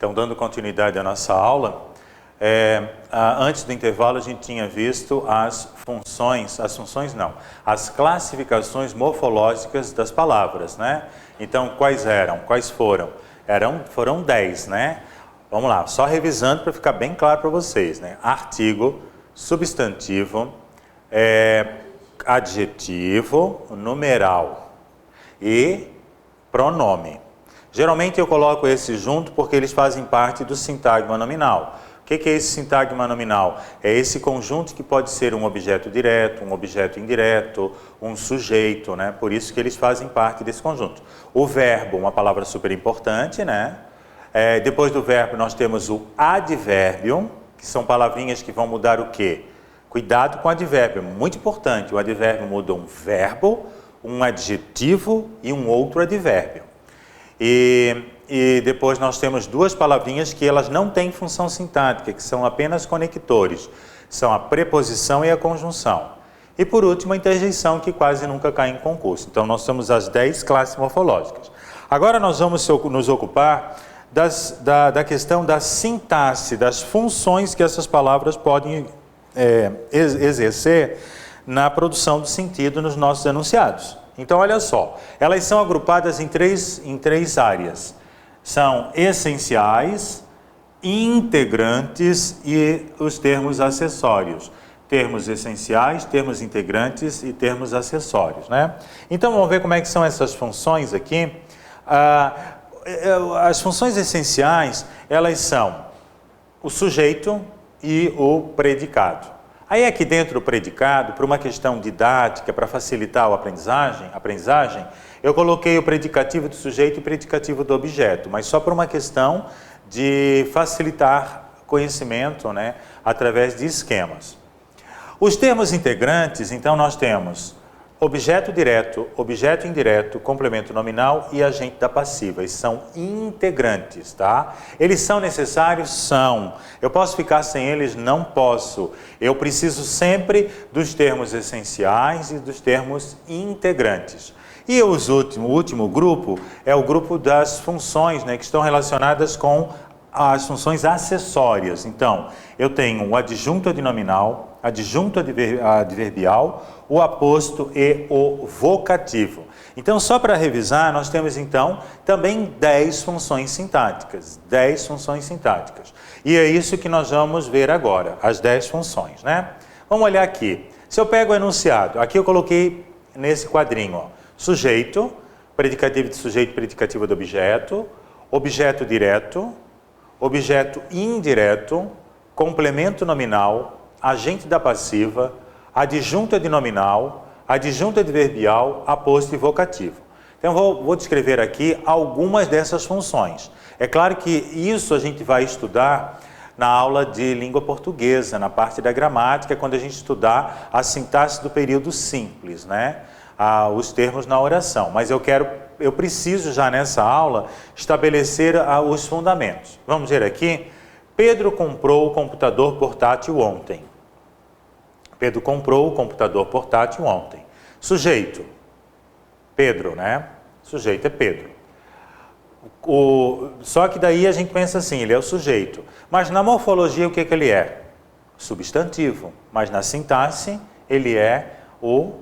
Então, dando continuidade à nossa aula, antes do intervalo a gente tinha visto as classificações morfológicas das palavras, né? Então, quais foram? Foram 10, né? Vamos lá, só revisando para ficar bem claro para vocês, né? Artigo, substantivo, adjetivo, numeral e pronome. Geralmente eu coloco esses junto porque eles fazem parte do sintagma nominal. O que é esse sintagma nominal? É esse conjunto que pode ser um objeto direto, um objeto indireto, um sujeito, né? Por isso que eles fazem parte desse conjunto. O verbo, uma palavra super importante, né? Depois do verbo nós temos o advérbio, que são palavrinhas que vão mudar o quê? Cuidado com o advérbio, muito importante. O advérbio muda um verbo, um adjetivo e um outro advérbio. E depois nós temos duas palavrinhas que elas não têm função sintática, que são apenas conectores. São a preposição e a conjunção. E por último, a interjeição, que quase nunca cai em concurso. Então nós temos as 10 classes morfológicas. Agora nós vamos nos ocupar da questão da sintaxe, das funções que essas palavras podem exercer na produção do sentido nos nossos enunciados. Então, olha só, elas são agrupadas em três áreas. São essenciais, integrantes e os termos acessórios. Termos essenciais, termos integrantes e termos acessórios, né? Então, vamos ver como é que são essas funções aqui. As funções essenciais, elas são o sujeito e o predicado. Aí aqui dentro do predicado, por uma questão didática, para facilitar a aprendizagem, eu coloquei o predicativo do sujeito e o predicativo do objeto, mas só por uma questão de facilitar conhecimento, né, através de esquemas. Os termos integrantes, então nós temos objeto direto, objeto indireto, complemento nominal e agente da passiva. Eles são integrantes, tá? Eles são necessários? São. Eu posso ficar sem eles? Não posso. Eu preciso sempre dos termos essenciais e dos termos integrantes. E o último grupo é o grupo das funções, né, que estão relacionadas com as funções acessórias. Então, eu tenho o adjunto adnominal, adjunto adverbial, o aposto e o vocativo. Então, só para revisar, nós temos então também 10 funções sintáticas. 10 funções sintáticas. E é isso que nós vamos ver agora, as 10 funções, né? Vamos olhar aqui. Se eu pego o enunciado, aqui eu coloquei nesse quadrinho, ó, sujeito, predicativo de sujeito, predicativo do objeto, objeto direto, objeto indireto, complemento nominal, agente da passiva, adjunto adnominal, adjunto adverbial, aposto e vocativo. Então, vou descrever aqui algumas dessas funções. É claro que isso a gente vai estudar na aula de língua portuguesa, na parte da gramática, quando a gente estudar a sintaxe do período simples, né? Os termos na oração. Mas eu preciso já nessa aula estabelecer os fundamentos. Vamos ver aqui. Pedro comprou o computador portátil ontem. Pedro comprou o computador portátil ontem. Sujeito, Pedro, né? Sujeito é Pedro. Só que daí a gente pensa assim, ele é o sujeito. Mas na morfologia o que ele é? Substantivo. Mas na sintaxe ele é o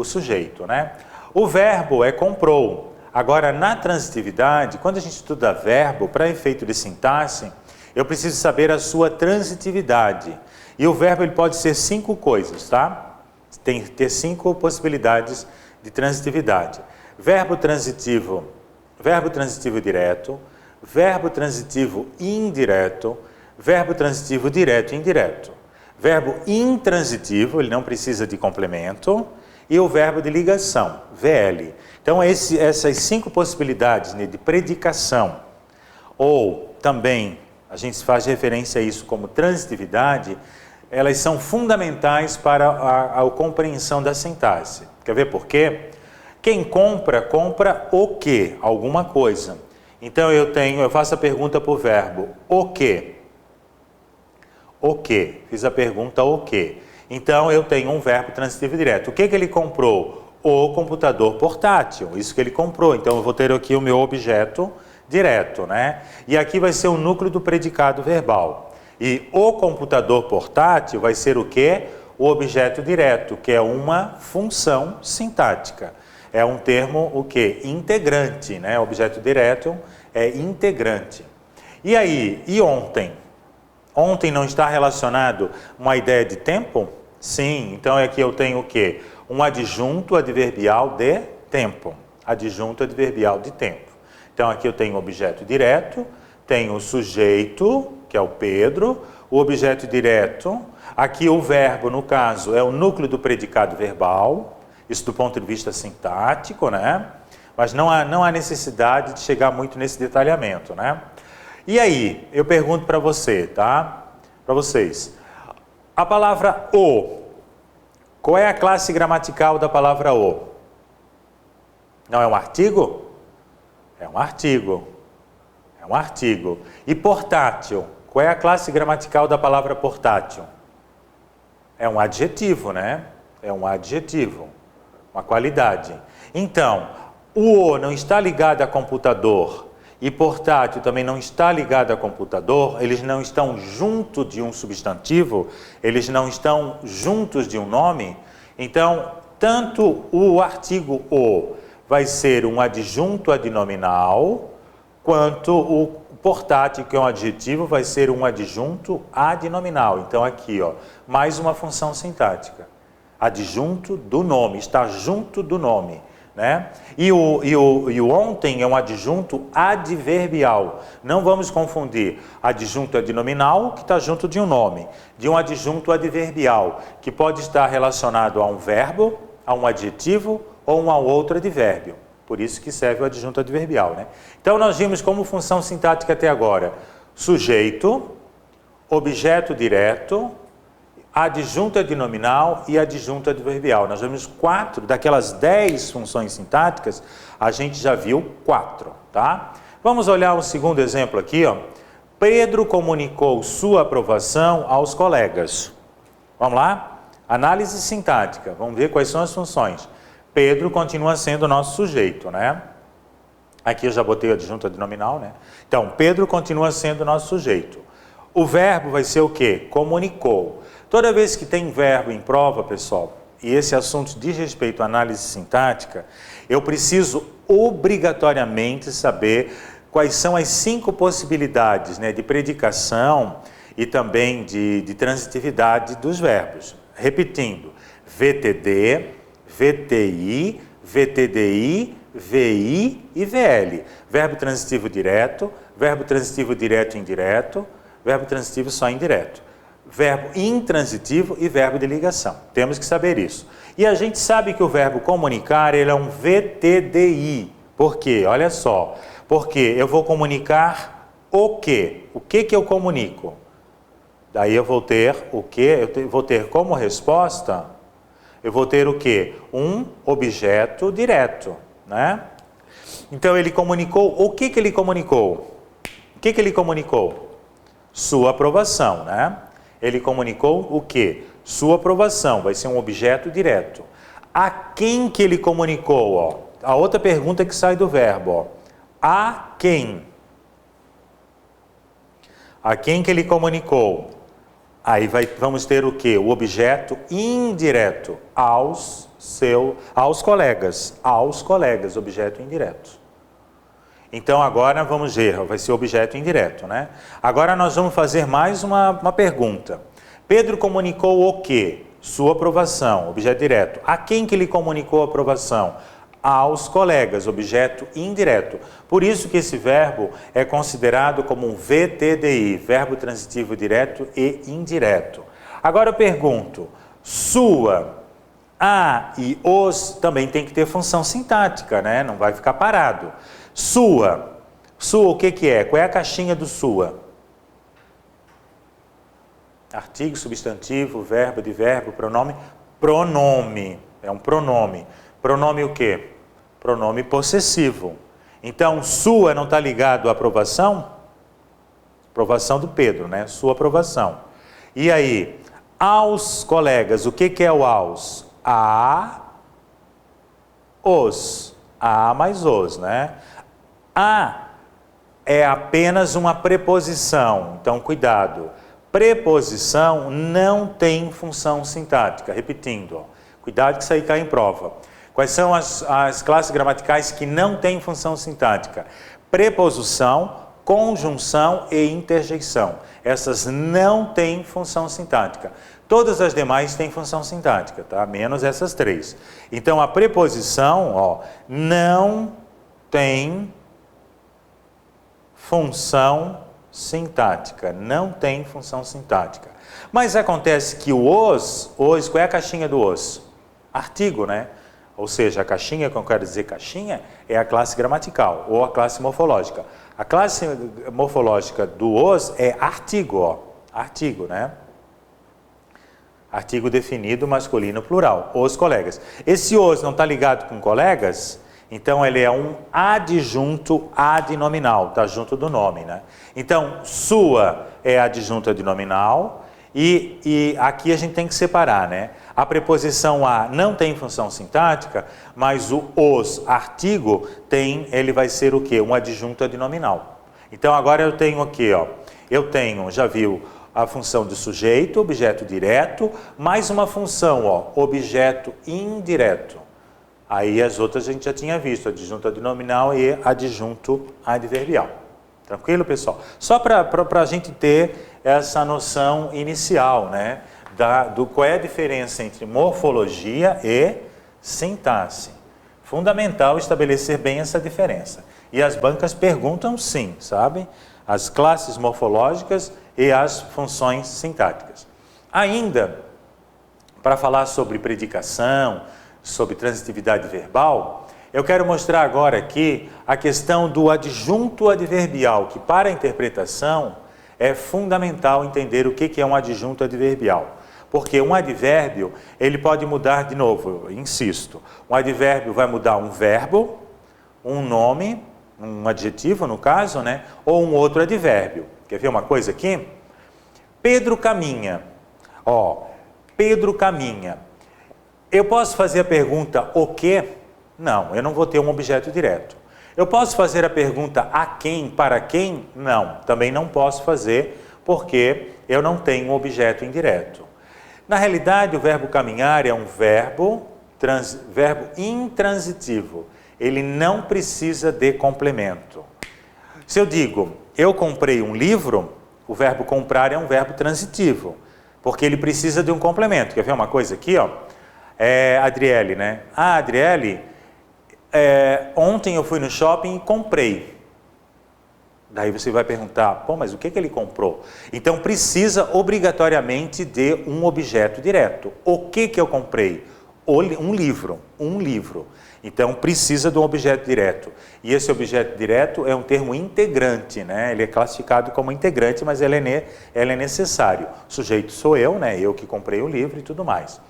sujeito, né? O verbo é comprou. Agora, na transitividade, quando a gente estuda verbo, para efeito de sintaxe, eu preciso saber a sua transitividade. E o verbo ele pode ser 5 coisas, tá? Tem que ter 5 possibilidades de transitividade. Verbo transitivo direto, verbo transitivo indireto, verbo transitivo direto e indireto. Verbo intransitivo, ele não precisa de complemento, e o verbo de ligação, VL. Então, essas 5 possibilidades, né, de predicação, ou também a gente faz referência a isso como transitividade, elas são fundamentais para a compreensão da sintaxe. Quer ver por quê? Quem compra, compra o quê? Alguma coisa. Então eu faço a pergunta para o verbo, o quê? O quê? Fiz a pergunta o quê? Então eu tenho um verbo transitivo direto. O que ele comprou? O computador portátil, isso que ele comprou. Então eu vou ter aqui o meu objeto direto, né? E aqui vai ser o núcleo do predicado verbal. E o computador portátil vai ser o quê? O objeto direto, que é uma função sintática. É um termo, o quê? Integrante, né? Objeto direto é integrante. E aí, e ontem? Ontem não está relacionado uma ideia de tempo? Sim, então aqui eu tenho o quê? Um adjunto adverbial de tempo. Adjunto adverbial de tempo. Então aqui eu tenho o objeto direto, tenho o sujeito, que é o Pedro, o objeto direto, aqui o verbo, no caso, é o núcleo do predicado verbal, isso do ponto de vista sintático, né? Mas não há necessidade de chegar muito nesse detalhamento, né? E aí, eu pergunto para você, tá? Para vocês. A palavra o, qual é a classe gramatical da palavra o? Não é um artigo? É um artigo. É um artigo. E portátil, qual é a classe gramatical da palavra portátil? É um adjetivo, né? É um adjetivo, uma qualidade. Então, o não está ligado a computador e portátil também não está ligado a computador, eles não estão junto de um substantivo, eles não estão juntos de um nome. Então, tanto o artigo o vai ser um adjunto adnominal, quanto o portátil, que é um adjetivo, vai ser um adjunto adnominal. Então aqui, ó, mais uma função sintática. Adjunto do nome, está junto do nome, né? E o ontem é um adjunto adverbial. Não vamos confundir adjunto adnominal, que está junto de um nome, de um adjunto adverbial, que pode estar relacionado a um verbo, a um adjetivo ou a outro advérbio. Por isso que serve o adjunto adverbial, né? Então nós vimos como função sintática até agora: sujeito, objeto direto, adjunto adnominal e adjunto adverbial. Nós vimos 4, daquelas 10 funções sintáticas, a gente já viu 4, tá? Vamos olhar um segundo exemplo aqui, ó. Pedro comunicou sua aprovação aos colegas. Vamos lá? Análise sintática. Vamos ver quais são as funções. Pedro continua sendo o nosso sujeito, né? Aqui eu já botei o adjunto adnominal, né? Então, Pedro continua sendo o nosso sujeito. O verbo vai ser o quê? Comunicou. Toda vez que tem verbo em prova, pessoal, e esse assunto diz respeito à análise sintática, eu preciso obrigatoriamente saber quais são as 5 possibilidades, né, de predicação e também de transitividade dos verbos. Repetindo, VTD, VTI, VTDI, VI e VL. Verbo transitivo direto indireto, verbo transitivo só indireto. Verbo intransitivo e verbo de ligação. Temos que saber isso. E a gente sabe que o verbo comunicar, ele é um VTDI. Por quê? Olha só. Porque eu vou comunicar o quê? O que que eu comunico? Daí eu vou ter o quê? Eu vou ter como resposta, eu vou ter o quê? Um objeto direto, né? Então ele comunicou, o que que ele comunicou? O que que ele comunicou? Sua aprovação, né? Ele comunicou o quê? Sua aprovação, vai ser um objeto direto. A quem que ele comunicou, ó? A outra pergunta que sai do verbo, ó. A quem? A quem que ele comunicou? Aí vamos ter o quê? O objeto indireto, aos colegas, objeto indireto. Então agora vamos ver, vai ser objeto indireto, né? Agora nós vamos fazer mais uma pergunta. Pedro comunicou o quê? Sua aprovação, objeto direto. A quem que ele comunicou a aprovação? Aos colegas, objeto indireto. Por isso que esse verbo é considerado como um VTDI, verbo transitivo direto e indireto. Agora eu pergunto, sua, a e os também tem que ter função sintática, né? Não vai ficar parado. Sua, o que que é? Qual é a caixinha do sua? Artigo, substantivo, verbo, advérbio, pronome. Pronome, é um pronome. Pronome o quê? Pronome possessivo. Então, sua não está ligado à aprovação? Aprovação do Pedro, né? Sua aprovação. E aí, aos colegas, o que que é o aos? A, os. A mais os, né? A é apenas uma preposição. Então, cuidado. Preposição não tem função sintática. Repetindo, ó. Cuidado que isso aí cai em prova. Quais são as classes gramaticais que não têm função sintática? Preposição, conjunção e interjeição. Essas não têm função sintática. Todas as demais têm função sintática, tá? Menos essas três. Então, a preposição, ó, não tem função sintática. Não tem função sintática. Mas acontece que o os, qual é a caixinha do os? Artigo, né? Ou seja, a caixinha, que eu quero dizer caixinha, é a classe gramatical ou a classe morfológica. A classe morfológica do os é artigo, ó. Artigo, né? Artigo definido, masculino, plural. Os colegas. Esse os não está ligado com colegas, então ele é um adjunto adnominal, está junto do nome, né? Então, sua é adjunto adnominal e aqui a gente tem que separar, né? A preposição a não tem função sintática, mas o os artigo tem, ele vai ser o quê? Um adjunto adnominal. Então agora eu tenho aqui, ó, eu tenho, já viu, a função de sujeito, objeto direto, mais uma função, ó, objeto indireto. Aí as outras a gente já tinha visto, adjunto adnominal e adjunto adverbial. Tranquilo, pessoal? Só para a gente ter essa noção inicial, né? Do qual é a diferença entre morfologia e sintaxe. Fundamental estabelecer bem essa diferença. E as bancas perguntam sim, sabe? As classes morfológicas e as funções sintáticas. Ainda, para falar sobre predicação, sobre transitividade verbal, eu quero mostrar agora aqui a questão do adjunto adverbial, que para a interpretação é fundamental entender o que é um adjunto adverbial. Porque um advérbio, ele pode mudar de novo, eu insisto. Um advérbio vai mudar um verbo, um nome, um adjetivo no caso, né? Ou um outro advérbio. Quer ver uma coisa aqui? Pedro caminha. Ó, Pedro caminha. Eu posso fazer a pergunta o quê? Não, eu não vou ter um objeto direto. Eu posso fazer a pergunta a quem, para quem? Não, também não posso fazer, porque eu não tenho um objeto indireto. Na realidade, o verbo caminhar é um verbo intransitivo. Ele não precisa de complemento. Se eu digo, eu comprei um livro, o verbo comprar é um verbo transitivo, porque ele precisa de um complemento. Quer ver uma coisa aqui, ó? Adriele, né? Ah, Adriele, ontem eu fui no shopping e comprei. Daí você vai perguntar, pô, mas o que ele comprou? Então precisa obrigatoriamente de um objeto direto. O que eu comprei? Um livro. Então precisa de um objeto direto. E esse objeto direto é um termo integrante, né? Ele é classificado como integrante, mas ele é necessário. O sujeito sou eu, né? Eu que comprei o livro e tudo mais.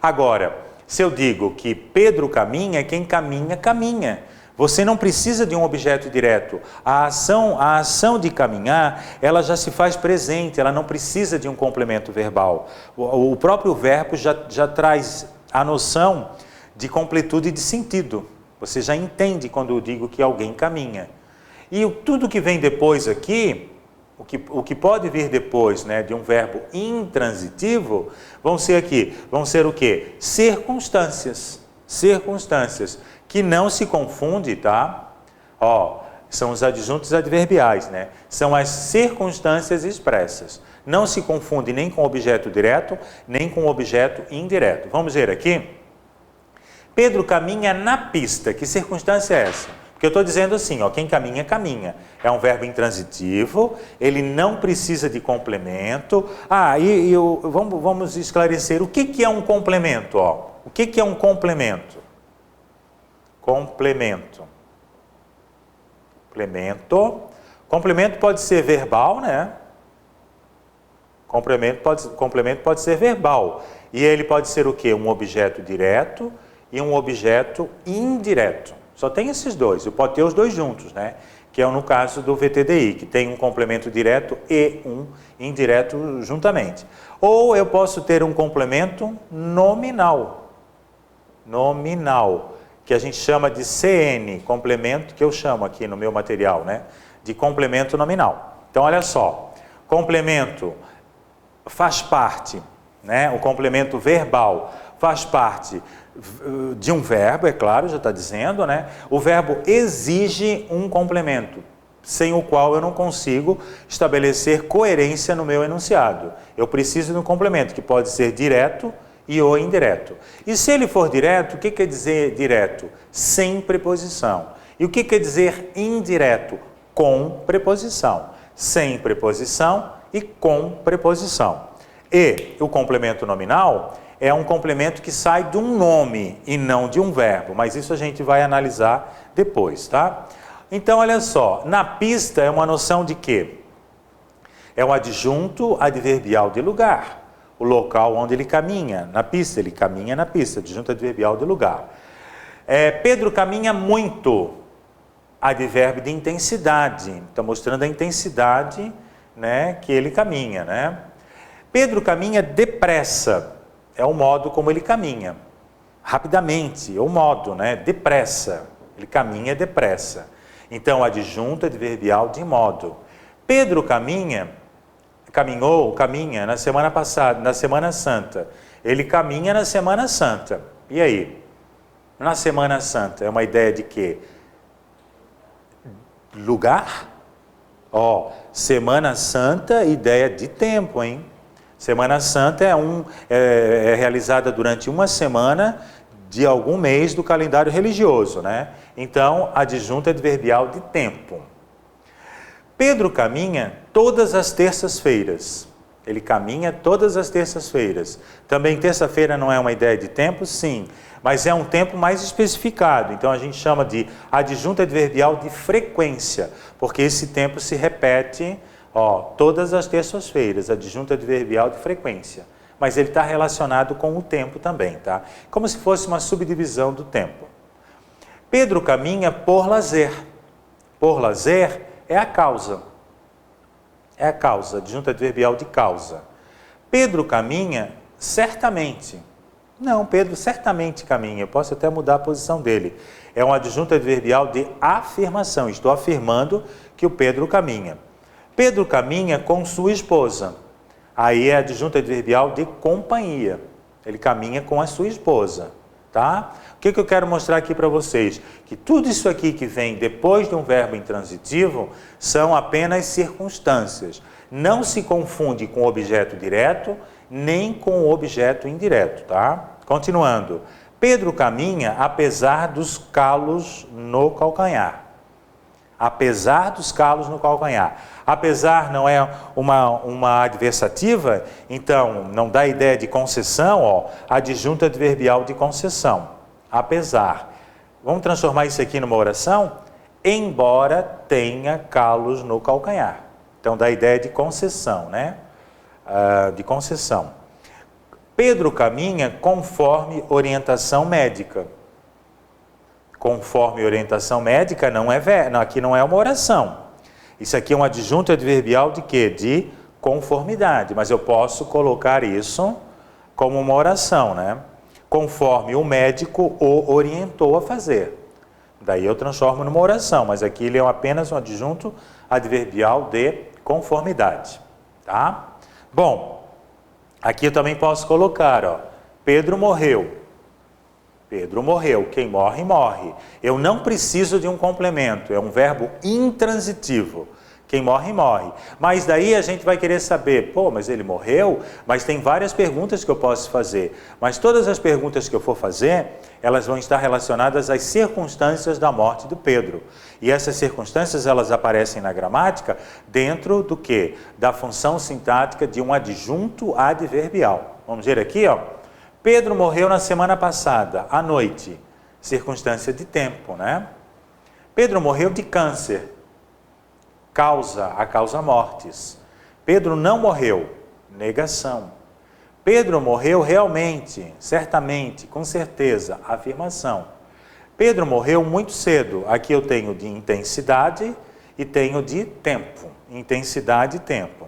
Agora, se eu digo que Pedro caminha, quem caminha, caminha. Você não precisa de um objeto direto. A ação de caminhar, ela já se faz presente, ela não precisa de um complemento verbal. O próprio verbo já traz a noção de completude e de sentido. Você já entende quando eu digo que alguém caminha. E tudo que vem depois aqui, o que pode vir depois, né, de um verbo intransitivo, vão ser o quê? Circunstâncias. Circunstâncias. Que não se confunde, tá? Ó, são os adjuntos adverbiais, né? São as circunstâncias expressas. Não se confunde nem com objeto direto, nem com objeto indireto. Vamos ver aqui. Pedro caminha na pista. Que circunstância é essa? Porque eu estou dizendo assim, ó, quem caminha, caminha. É um verbo intransitivo, ele não precisa de complemento. Vamos esclarecer o que é um complemento, ó. O que é um complemento? Complemento. Complemento pode ser verbal, né? Complemento pode ser verbal. E ele pode ser o quê? Um objeto direto e um objeto indireto. Só tem esses dois. Eu posso ter os dois juntos, né? Que é no caso do VTDI, que tem um complemento direto e um indireto juntamente. Ou eu posso ter um complemento nominal. Que a gente chama de CN, complemento, que eu chamo aqui no meu material, né? de complemento nominal. Então, olha só, complemento faz parte, né? O complemento verbal faz parte de um verbo, é claro, já está dizendo, né? O verbo exige um complemento, sem o qual eu não consigo estabelecer coerência no meu enunciado. Eu preciso de um complemento, que pode ser direto e ou indireto. E se ele for direto, o que quer dizer direto? Sem preposição. E o que quer dizer indireto? Com preposição. Sem preposição e com preposição. E o complemento nominal é um complemento que sai de um nome e não de um verbo, mas isso a gente vai analisar depois, tá? Então, olha só, na pista é uma noção de quê? É um adjunto adverbial de lugar, o local onde ele caminha, na pista, ele caminha na pista, adjunto adverbial de lugar. Pedro caminha muito, advérbio de intensidade, está mostrando a intensidade, né, que ele caminha, né? Pedro caminha depressa, é o modo como ele caminha, rapidamente, é o modo, né, depressa, ele caminha depressa. Então, adjunto adverbial de modo. Pedro caminha na semana passada, na Semana Santa. Ele caminha na Semana Santa. E aí? Na Semana Santa, é uma ideia de quê? Lugar? Semana Santa, ideia de tempo, hein? Semana Santa é realizada durante uma semana de algum mês do calendário religioso, né? Então, adjunto adverbial de tempo. Pedro caminha todas as terças-feiras. Ele caminha todas as terças-feiras. Também terça-feira não é uma ideia de tempo? Sim, mas é um tempo mais especificado. Então, a gente chama de adjunto adverbial de frequência, porque esse tempo se repete todas as terças-feiras, adjunto adverbial de frequência. Mas ele está relacionado com o tempo também, tá? Como se fosse uma subdivisão do tempo. Pedro caminha por lazer. Por lazer é a causa. É a causa, adjunto adverbial de causa. Pedro caminha certamente. Não, Pedro certamente caminha. Eu posso até mudar a posição dele. É um adjunto adverbial de afirmação. Estou afirmando que o Pedro caminha. Pedro caminha com sua esposa. Aí é adjunto adverbial de companhia. Ele caminha com a sua esposa, tá? O que eu quero mostrar aqui para vocês? Que tudo isso aqui que vem depois de um verbo intransitivo são apenas circunstâncias. Não se confunde com o objeto direto, nem com o objeto indireto, tá? Continuando. Pedro caminha apesar dos calos no calcanhar. Apesar dos calos no calcanhar. Apesar não é uma adversativa, então não dá ideia de concessão, adjunto adverbial de concessão. Apesar. Vamos transformar isso aqui numa oração? Embora tenha calos no calcanhar. Então dá ideia de concessão, né? De concessão. Pedro caminha conforme orientação médica. Conforme orientação médica aqui não é uma oração. Isso aqui é um adjunto adverbial de quê? De conformidade, mas eu posso colocar isso como uma oração, né? Conforme o médico o orientou a fazer. Daí eu transformo numa oração, mas aqui ele é apenas um adjunto adverbial de conformidade, tá? Bom, aqui eu também posso colocar, Pedro morreu. Pedro morreu. Quem morre, morre. Eu não preciso de um complemento, é um verbo intransitivo. Quem morre, morre. Mas daí a gente vai querer saber, mas ele morreu? Mas tem várias perguntas que eu posso fazer. Mas todas as perguntas que eu for fazer, elas vão estar relacionadas às circunstâncias da morte do Pedro. E essas circunstâncias, elas aparecem na gramática dentro do quê? Da função sintática de um adjunto adverbial. Vamos ver aqui, Pedro morreu na semana passada, à noite. Circunstância de tempo, né? Pedro morreu de câncer. A causa mortis. Pedro não morreu. Negação. Pedro morreu realmente, certamente, com certeza. Afirmação. Pedro morreu muito cedo. Aqui eu tenho de intensidade e tenho de tempo. Intensidade e tempo.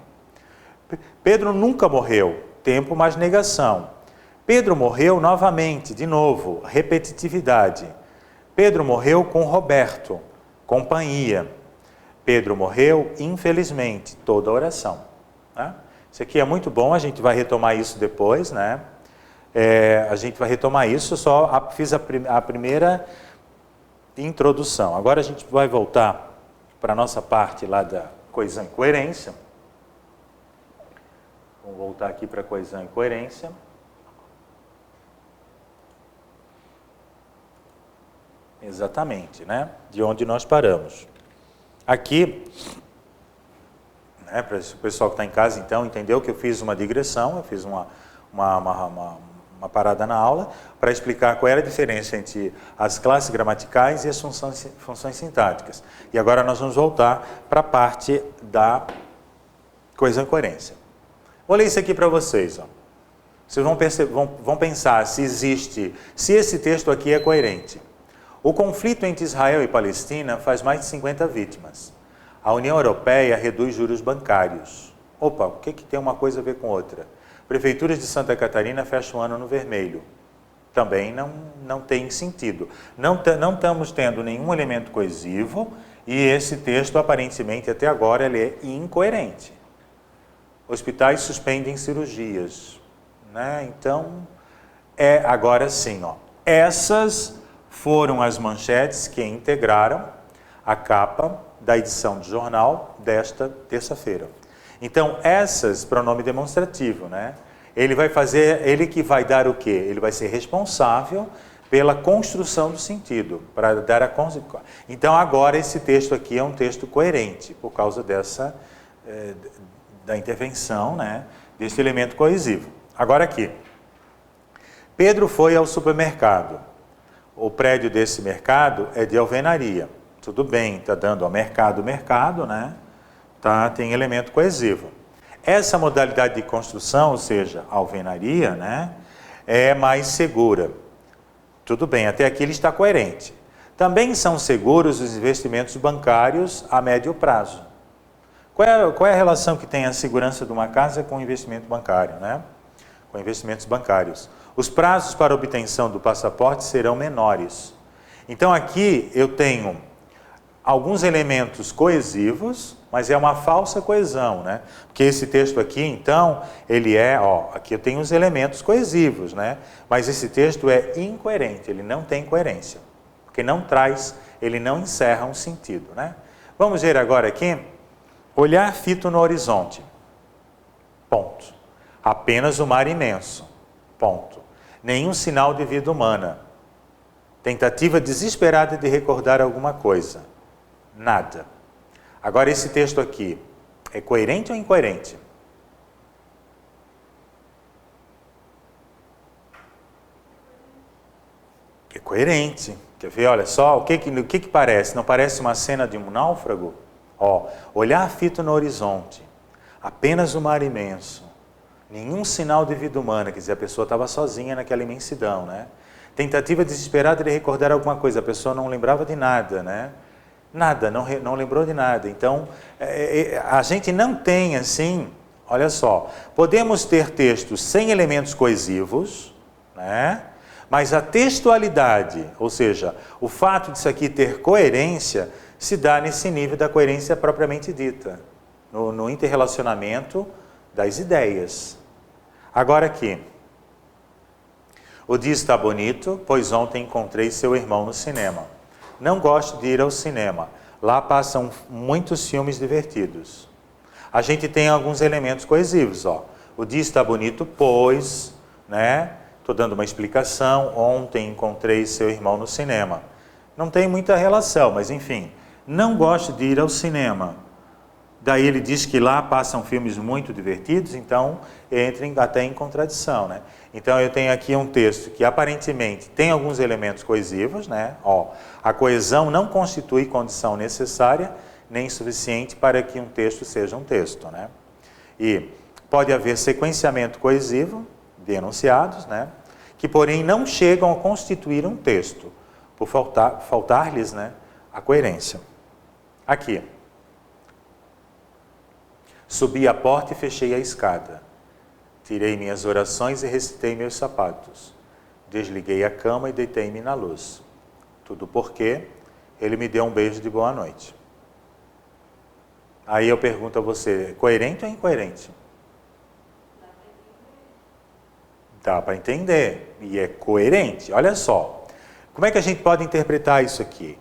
Pedro nunca morreu. Tempo mais negação. Pedro morreu novamente, de novo, repetitividade. Pedro morreu com Roberto, companhia. Pedro morreu, infelizmente, toda a oração. Né? Isso aqui é muito bom, a gente vai retomar isso depois, né? A gente vai retomar isso, fiz a primeira introdução. Agora a gente vai voltar para a nossa parte lá da coesão e coerência. Vamos voltar aqui para a coesão e coerência. Exatamente, né? De onde nós paramos. Aqui, né, para o pessoal que está em casa, então, entendeu que eu fiz uma digressão, eu fiz uma parada na aula para explicar qual era a diferença entre as classes gramaticais e as funções sintáticas. E agora nós vamos voltar para a parte da coesão e coerência. Vou ler isso aqui para vocês. Ó. Vocês vão pensar se esse texto aqui é coerente. O conflito entre Israel e Palestina faz mais de 50 vítimas. A União Europeia reduz juros bancários. Opa, o que tem uma coisa a ver com outra? Prefeituras de Santa Catarina fecham o ano no vermelho. Também não tem sentido. Não estamos tendo nenhum elemento coesivo e esse texto, aparentemente, até agora, ele é incoerente. Hospitais suspendem cirurgias. Né? Então, agora sim. Ó, essas foram as manchetes que integraram a capa da edição de jornal desta terça-feira. Então, essas, pronome demonstrativo, né? Ele que vai dar o quê? Ele vai ser responsável pela construção do sentido, para dar a consequência. Então, agora esse texto aqui é um texto coerente, por causa da intervenção, né, desse elemento coesivo. Agora aqui, Pedro foi ao supermercado. O prédio desse mercado é de alvenaria. Tudo bem, está dando ao mercado, né? Tem elemento coesivo. Essa modalidade de construção, ou seja, alvenaria, né, é mais segura. Tudo bem, até aqui ele está coerente. Também são seguros os investimentos bancários a médio prazo. Qual é a relação que tem a segurança de uma casa com o investimento bancário, né? Com investimentos bancários. Os prazos para obtenção do passaporte serão menores. Então aqui eu tenho alguns elementos coesivos, mas é uma falsa coesão, né? Porque esse texto aqui, então, ele aqui eu tenho os elementos coesivos, né? Mas esse texto é incoerente, ele não tem coerência. Porque ele não encerra um sentido, né? Vamos ver agora aqui, olhar fito no horizonte. Ponto. Apenas o mar imenso. Ponto. Nenhum sinal de vida humana. Tentativa desesperada de recordar alguma coisa. Nada. Agora esse texto aqui, é coerente ou incoerente? É coerente. Quer ver? Olha só, o que parece? Não parece uma cena de um náufrago? Olhar fito no horizonte. Apenas o mar imenso. Nenhum sinal de vida humana, quer dizer, a pessoa estava sozinha naquela imensidão, né? Tentativa desesperada de recordar alguma coisa, a pessoa não lembrava de nada, né? Nada, não lembrou de nada. Então, a gente não tem assim, olha só, podemos ter textos sem elementos coesivos, né? Mas a textualidade, ou seja, o fato disso aqui ter coerência, se dá nesse nível da coerência propriamente dita, no interrelacionamento das ideias. Agora aqui, o dia está bonito, pois ontem encontrei seu irmão no cinema. Não gosto de ir ao cinema, lá passam muitos filmes divertidos. A gente tem alguns elementos coesivos, O dia está bonito, pois, né? Estou dando uma explicação, ontem encontrei seu irmão no cinema. Não tem muita relação, mas enfim, não gosto de ir ao cinema. Daí ele diz que lá passam filmes muito divertidos, então entra até em contradição, né? Então eu tenho aqui um texto que aparentemente tem alguns elementos coesivos, né? A coesão não constitui condição necessária nem suficiente para que um texto seja um texto, né? E pode haver sequenciamento coesivo de enunciados, né? Que porém não chegam a constituir um texto, por faltar-lhes, né, a coerência. Aqui. Subi a porta e fechei a escada. Tirei minhas orações e recitei meus sapatos. Desliguei a cama e deitei-me na luz. Tudo porque ele me deu um beijo de boa noite. Aí eu pergunto a você, coerente ou incoerente? Dá para entender. E é coerente. Olha só. Como é que a gente pode interpretar isso aqui?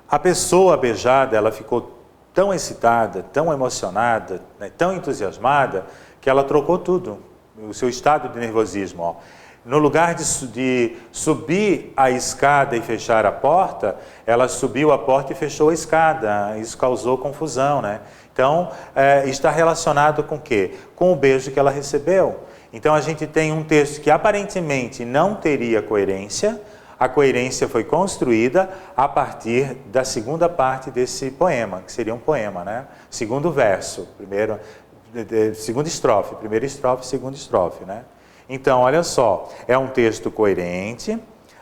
A pessoa beijada, ela ficou tão excitada, tão emocionada, né, tão entusiasmada, que ela trocou tudo. O seu estado de nervosismo. Ó. No lugar de subir a escada e fechar a porta, ela subiu a porta e fechou a escada. Isso causou confusão, né? Então, está relacionado com o quê? Com o beijo que ela recebeu. Então, a gente tem um texto que aparentemente não teria coerência. A coerência foi construída a partir da segunda parte desse poema, que seria um poema, né? Segundo verso, segunda estrofe, primeira estrofe, segunda estrofe, né? Então, olha só, é um texto coerente,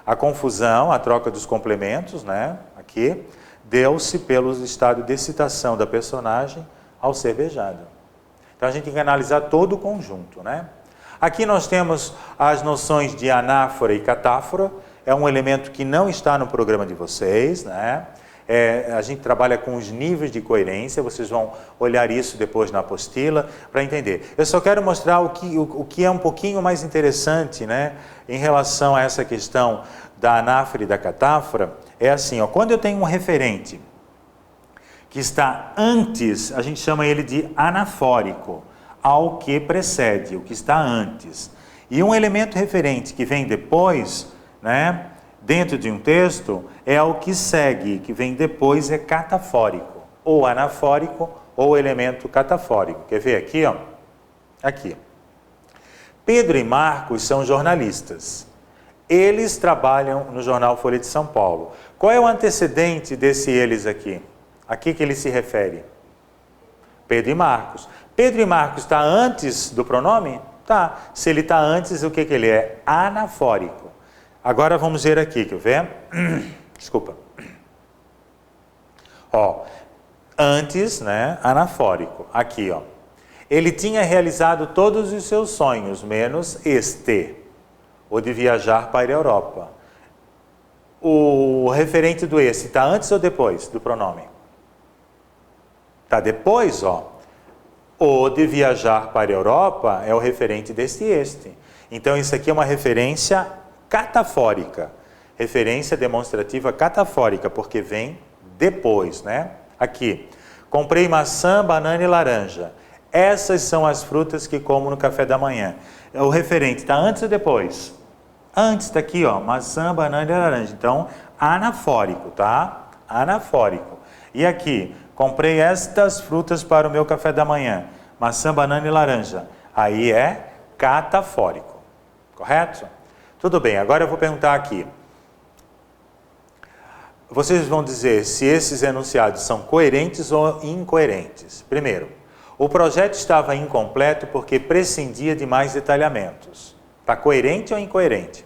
a confusão, a troca dos complementos, né? Aqui, deu-se pelo estado de excitação da personagem ao ser beijada. Então, a gente tem que analisar todo o conjunto, né? Aqui nós temos as noções de anáfora e catáfora, é um elemento que não está no programa de vocês, né? A gente trabalha com os níveis de coerência, vocês vão olhar isso depois na apostila para entender. Eu só quero mostrar o que é um pouquinho mais interessante, né, em relação a essa questão da anáfora e da catáfora. É assim, ó, quando eu tenho um referente que está antes, a gente chama ele de anafórico, ao que precede, o que está antes. E um elemento referente que vem depois, né, dentro de um texto, é o que segue, que vem depois, é catafórico, ou anafórico, ou elemento catafórico. Quer ver aqui, ó? Aqui. Pedro e Marcos são jornalistas. Eles trabalham no jornal Folha de São Paulo. Qual é o antecedente desse eles aqui? A que ele se refere? Pedro e Marcos. Pedro e Marcos está antes do pronome? Tá. Se ele está antes, o que ele é? Anafórico. Agora vamos ver aqui, quer ver? Desculpa. Ó, antes, né, anafórico. Aqui, ó. Ele tinha realizado todos os seus sonhos, menos este, o de viajar para a Europa. O referente do esse está antes ou depois do pronome? Está depois, ó. O de viajar para a Europa é o referente deste este. Então, isso aqui é uma referência catafórica, referência demonstrativa catafórica, porque vem depois, né? Aqui, comprei maçã, banana e laranja. Essas são as frutas que como no café da manhã. O referente está antes ou depois? Antes, está aqui, ó, maçã, banana e laranja. Então, anafórico, tá? Anafórico. E aqui, comprei estas frutas para o meu café da manhã. Maçã, banana e laranja. Aí é catafórico, correto? Tudo bem, agora eu vou perguntar aqui. Vocês vão dizer se esses enunciados são coerentes ou incoerentes. Primeiro, o projeto estava incompleto porque prescindia de mais detalhamentos. Está coerente ou incoerente?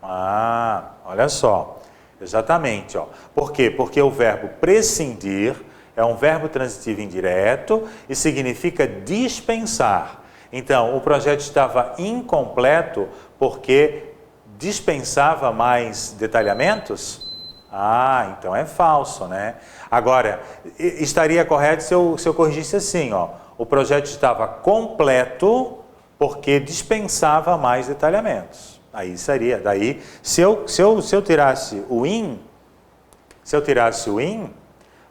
Olha só. Exatamente, ó. Por quê? Porque o verbo prescindir é um verbo transitivo indireto e significa dispensar. Então, o projeto estava incompleto porque dispensava mais detalhamentos? Então é falso, né? Agora, estaria correto se eu corrigisse assim, ó. O projeto estava completo porque dispensava mais detalhamentos. Aí seria, daí, se eu tirasse o in,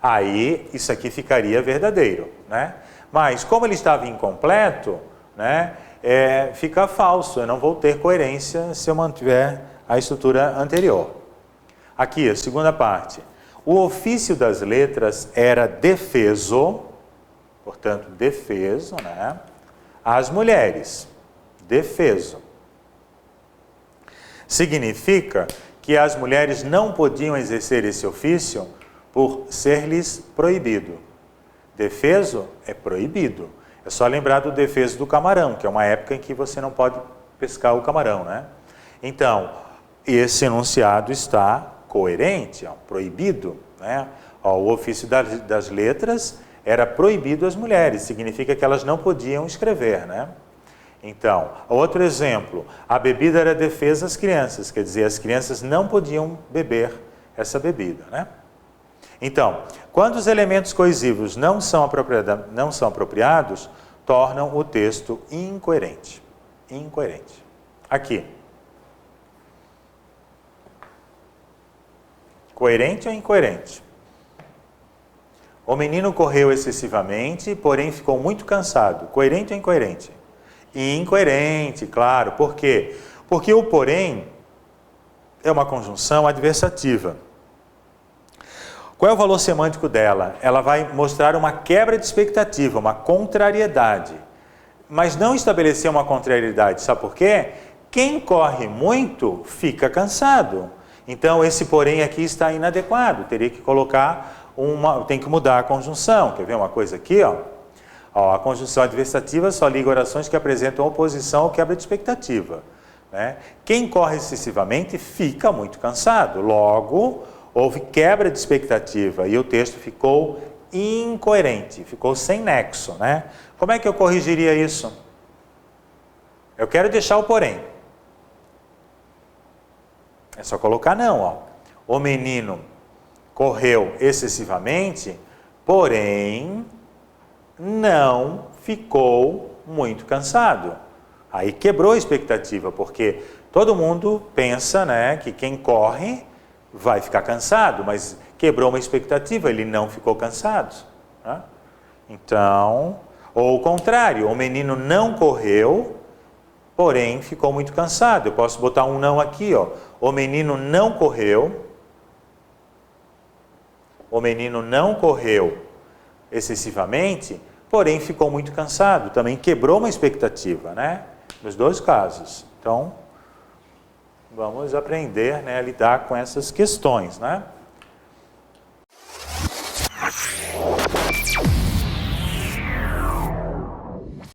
aí isso aqui ficaria verdadeiro, né? Mas como ele estava incompleto, né, fica falso, eu não vou ter coerência se eu mantiver a estrutura anterior. Aqui, a segunda parte. O ofício das letras era defeso, portanto, defeso, né, às mulheres. Defeso. Significa que as mulheres não podiam exercer esse ofício por ser-lhes proibido. Defeso é proibido. É só lembrar do defeso do camarão, que é uma época em que você não pode pescar o camarão, né? Então, esse enunciado está coerente, ó, proibido, né? Ó, o ofício das letras era proibido às mulheres, significa que elas não podiam escrever, né? Então, outro exemplo, a bebida era defesa às crianças, quer dizer, as crianças não podiam beber essa bebida, né? Então, quando os elementos coesivos não são apropriados, tornam o texto incoerente. Incoerente. Aqui. Coerente ou incoerente? O menino correu excessivamente, porém ficou muito cansado. Coerente ou incoerente? Incoerente, claro. Por quê? Porque o porém é uma conjunção adversativa. Qual é o valor semântico dela? Ela vai mostrar uma quebra de expectativa, uma contrariedade. Mas não estabelecer uma contrariedade, sabe por quê? Quem corre muito fica cansado. Então esse porém aqui está inadequado, teria que colocar tem que mudar a conjunção. Quer ver uma coisa aqui, ó? Ó, a conjunção adversativa só liga orações que apresentam oposição ou quebra de expectativa, né? Quem corre excessivamente fica muito cansado, logo houve quebra de expectativa e o texto ficou incoerente, ficou sem nexo, né? Como é que eu corrigiria isso? Eu quero deixar o porém. É só colocar não, ó. O menino correu excessivamente, porém não ficou muito cansado. Aí quebrou a expectativa, porque todo mundo pensa, né, que quem corre vai ficar cansado, mas quebrou uma expectativa, ele não ficou cansado, né? Então, ou o contrário, o menino não correu, porém ficou muito cansado. Eu posso botar um não aqui, ó. O menino não correu excessivamente, porém ficou muito cansado. Também quebrou uma expectativa, né? Nos dois casos. Então, vamos aprender, né, a lidar com essas questões, né?